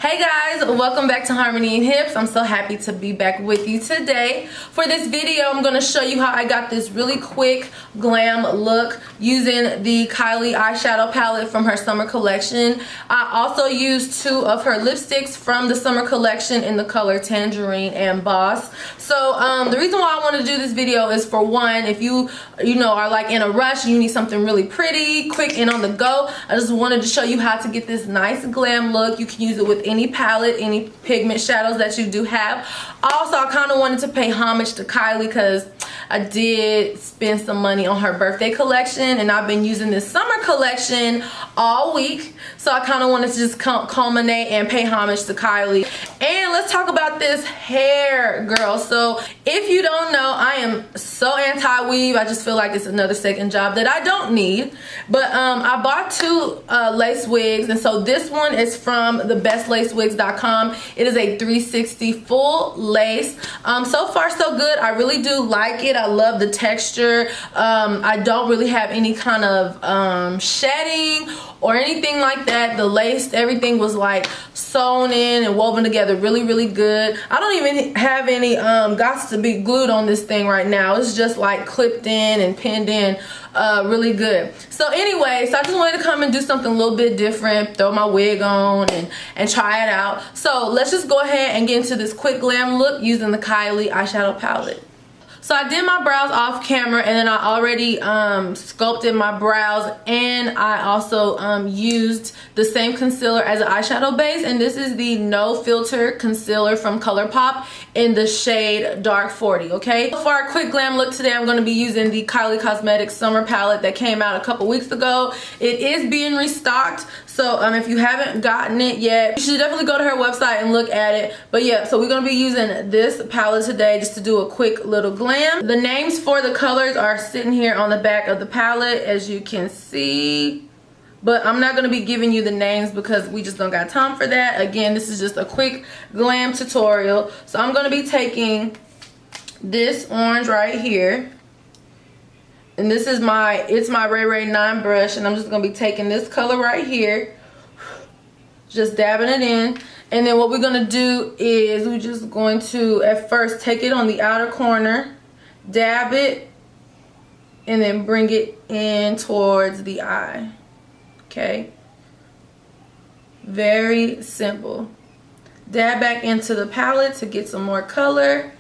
Hey guys, welcome back to Harmony and Hips. I'm so happy to be back with you today. For this video, I'm going to show you how I got this really quick glam look using the Kylie eyeshadow palette from her summer collection. I also used two of her lipsticks from the summer collection in the color Tangarine and Boss. So the reason why I want to do this video is, for one, if you are like in a rush, you need something really pretty, quick and on the go. I just wanted to show you how to get this nice glam look. You can use it with any palette, any pigment shadows that you do have. Also, I kind of wanted to pay homage to Kylie because I did spend some money on her birthday collection, and I've been using this summer collection all week. So I kind of wanted to just culminate and pay homage to Kylie. And let's talk about this hair, girl. So if you don't know, I am so anti-weave. I just feel like it's another second job that I don't need. But I bought two lace wigs, and so this one is from thebestlacewigs.com. It is a 360 full lace. So far so good. I really do like it. I love the texture. I don't really have any kind of shedding or anything like that. The lace, everything was like sewn in and woven together really good. I don't even have any gots to be glued on this thing right now. It's just like clipped in and pinned in really good. So anyway, so I just wanted to come and do something a little bit different, throw my wig on and try it out. So let's just go ahead and get into this quick glam look using the Kylie eyeshadow palette. So I did my brows off camera, and then I already sculpted my brows, and I also used the same concealer as an eyeshadow base, and this is the No Filter concealer from Colourpop in the shade Dark 40, okay? For our quick glam look today, I'm going to be using the Kylie Cosmetics summer palette that came out a couple weeks ago. It is being restocked, so if you haven't gotten it yet, you should definitely go to her website and look at it. But yeah, so we're going to be using this palette today just to do a quick little glam. The names for the colors are sitting here on the back of the palette, as you can see. But I'm not going to be giving you the names because we just don't got time for that. Again, this is just a quick glam tutorial. So I'm going to be taking this orange right here. And this is my Itsmyrayeraye 9 brush. And I'm just going to be taking this color right here. Just dabbing it in. And then what we're going to do is we're just going to at first take it on the outer corner. Dab it. And then bring it in towards the eye. Okay, very simple. Dab back into the palette to get some more color,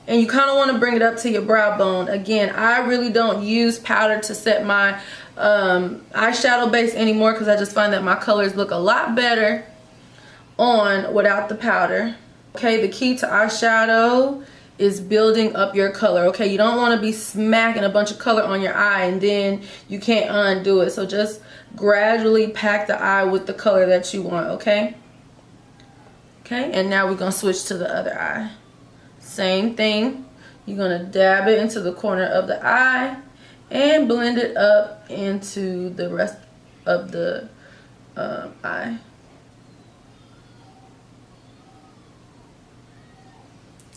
and you kind of want to bring it up to your brow bone. Again, I really don't use powder to set my eyeshadow base anymore because I just find that my colors look a lot better on without the powder. Okay, the key to eyeshadow is building up your color. Okay, you don't want to be smacking a bunch of color on your eye and then you can't undo it. So just gradually pack the eye with the color that you want. Okay, and now we're gonna switch to the other eye. Same thing, you're gonna dab it into the corner of the eye and blend it up into the rest of the eye.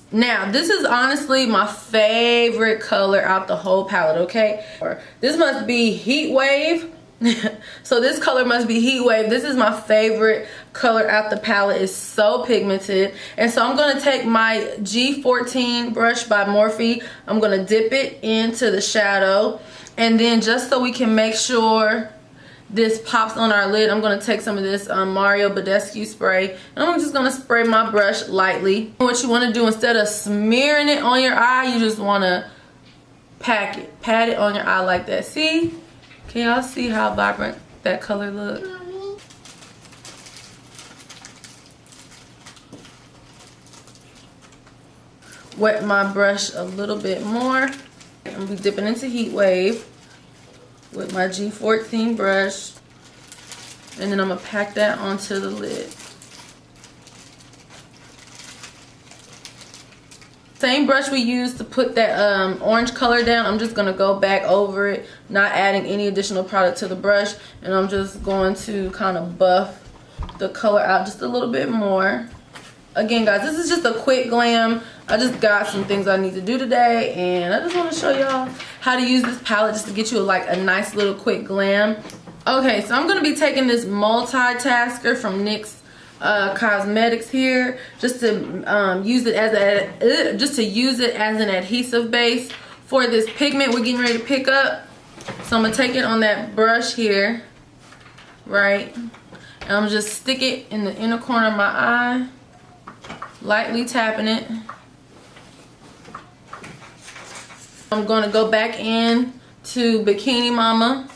Now, this is honestly my favorite color out the whole palette, okay? This must be Heat Wave. So this color must be Heat Wave. This is my favorite color out the palette. It's so pigmented. And so I'm going to take my G14 brush by Morphe. I'm going to dip it into the shadow. And then just so we can make sure this pops on our lid, I'm going to take some of this Mario Badescu spray, and I'm just going to spray my brush lightly. What you want to do, instead of smearing it on your eye, you just want to pat it on your eye like that. See? Can y'all see how vibrant that color looks? Wet my brush a little bit more. I'm going to be dipping into Heat Wave with my G14 brush, and then I'm gonna pack that onto the lid. Same brush we used to put that orange color down, I'm just gonna go back over it, not adding any additional product to the brush, and I'm just going to kind of buff the color out just a little bit more. Again, guys, this is just a quick glam. I just got some things I need to do today, and I just want to show y'all how to use this palette just to get you like a nice little quick glam. Okay, so I'm going to be taking this multitasker from NYX Cosmetics here, just to use it as an adhesive base for this pigment we're getting ready to pick up. So I'm gonna take it on that brush here, right, and I'm gonna just stick it in the inner corner of my eye, lightly tapping it. I'm gonna go back in to Bikini Mama.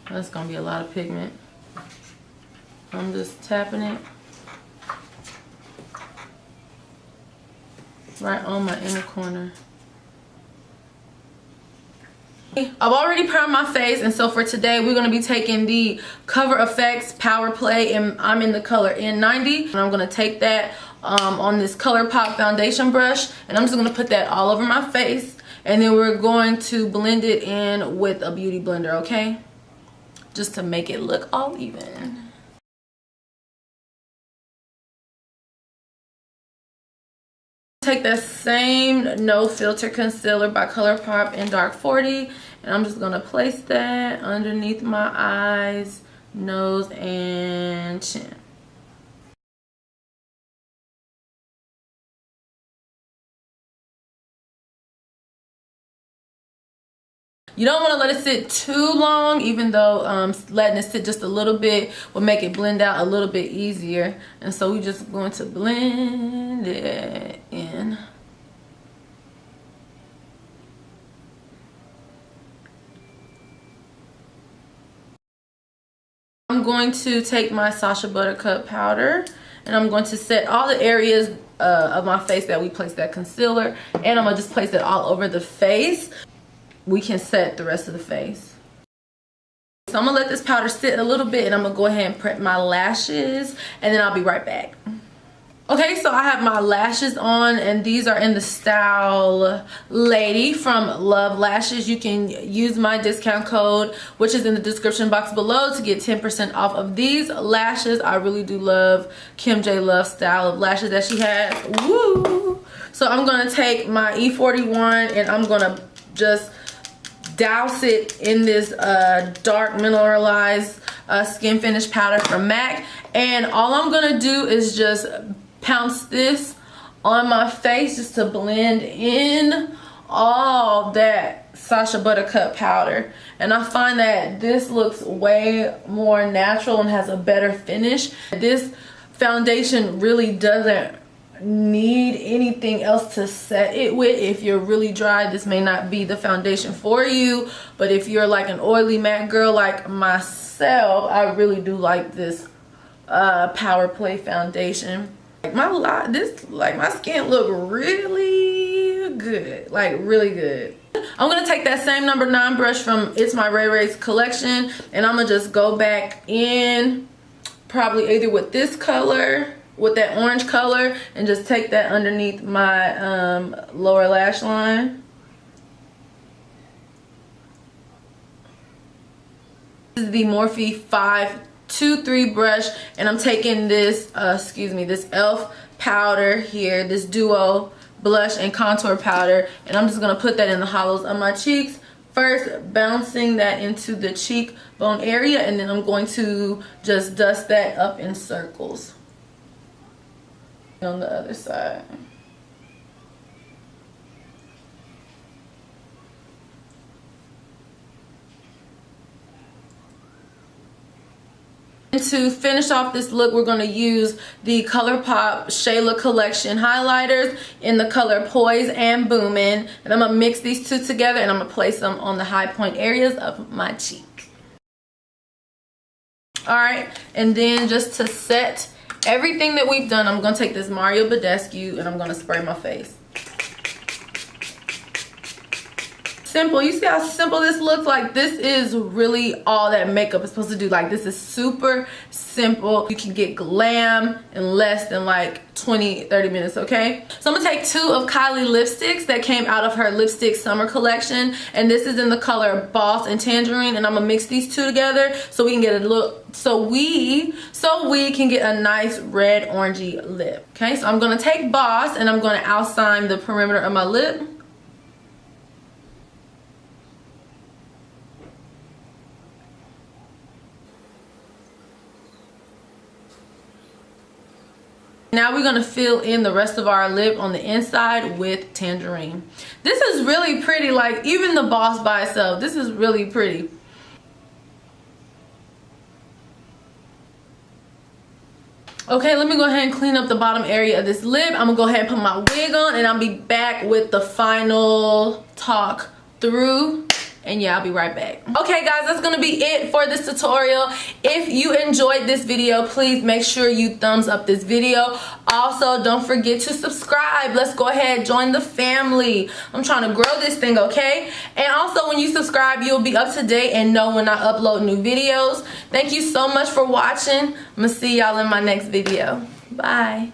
That's gonna be a lot of pigment. I'm just tapping it right on my inner corner. I've already primed my face, and so for today we're going to be taking the Cover FX Power Play, and I'm in the color N90, and I'm going to take that on this Colourpop foundation brush, and I'm just going to put that all over my face, and then we're going to blend it in with a beauty blender, okay, just to make it look all even. Take that same No Filter concealer by Colourpop in Dark 40, and I'm just gonna place that underneath my eyes, nose, and chin. You don't want to let it sit too long, even though letting it sit just a little bit will make it blend out a little bit easier. And so we're just going to blend it in. I'm going to take my Sacha Buttercup powder, and I'm going to set all the areas of my face that we placed that concealer, and I'm going to just place it all over the face. We can set the rest of the face. So I'm gonna let this powder sit a little bit, and I'm gonna go ahead and prep my lashes, and then I'll be right back. Okay, so I have my lashes on, and these are in the style Lady from LuvLashes. You can use my discount code, which is in the description box below, to get 10% off of these lashes. I really do love Kim J. Love's style of lashes that she has. Woo! So I'm gonna take my E40 one, and I'm gonna just douse it in this dark mineralized skin finish powder from MAC, and all I'm gonna do is just pounce this on my face just to blend in all that Sacha Buttercup powder. And I find that this looks way more natural and has a better finish. This foundation really doesn't need anything else to set it with. If you're really dry, this may not be the foundation for you, but if you're like an oily matte girl like myself, I really do like this Power Play foundation. My skin look really good, like really good. I'm gonna take that same number 9 brush from Itsmyrayeraye's collection, and I'm gonna just go back in, probably either with this color, with that orange color, and just take that underneath my lower lash line. This is the Morphe 523 brush, and I'm taking this this e.l.f. powder here, this duo blush and contour powder, and I'm just gonna put that in the hollows of my cheeks, first bouncing that into the cheekbone area, and then I'm going to just dust that up in circles on the other side. And to finish off this look, we're going to use the ColourpopxMakeupshayla Collection highlighters in the color Poise and Boomin, and I'm going to mix these two together, and I'm going to place them on the high point areas of my cheek. Alright, and then just to set everything that we've done, I'm going to take this Mario Badescu, and I'm going to spray my face. Simple. You see how simple this looks? Like, this is really all that makeup is supposed to do. Like, this is super simple. You can get glam in less than like 20-30 minutes, okay? So I'm gonna take 2 of Kylie lipsticks that came out of her Lipstick Summer Collection, and this is in the color Boss and Tangarine, and I'm gonna mix these two together so we can get a look, so we can get a nice red orangey lip. Okay, so I'm gonna take Boss, and I'm gonna outline the perimeter of my lip. Now we're gonna fill in the rest of our lip on the inside with Tangarine. This is really pretty, like even the Boss by itself, this is really pretty. Okay, let me go ahead and clean up the bottom area of this lip. I'm gonna go ahead and put my wig on, and I'll be back with the final talk through. And yeah, I'll be right back. Okay guys, that's gonna be it for this tutorial. If you enjoyed this video, please make sure you thumbs up this video. Also, don't forget to subscribe. Let's go ahead, join the family. I'm trying to grow this thing, okay? And also, when you subscribe, you'll be up to date and know when I upload new videos. Thank you so much for watching. I'm gonna see y'all in my next video. Bye.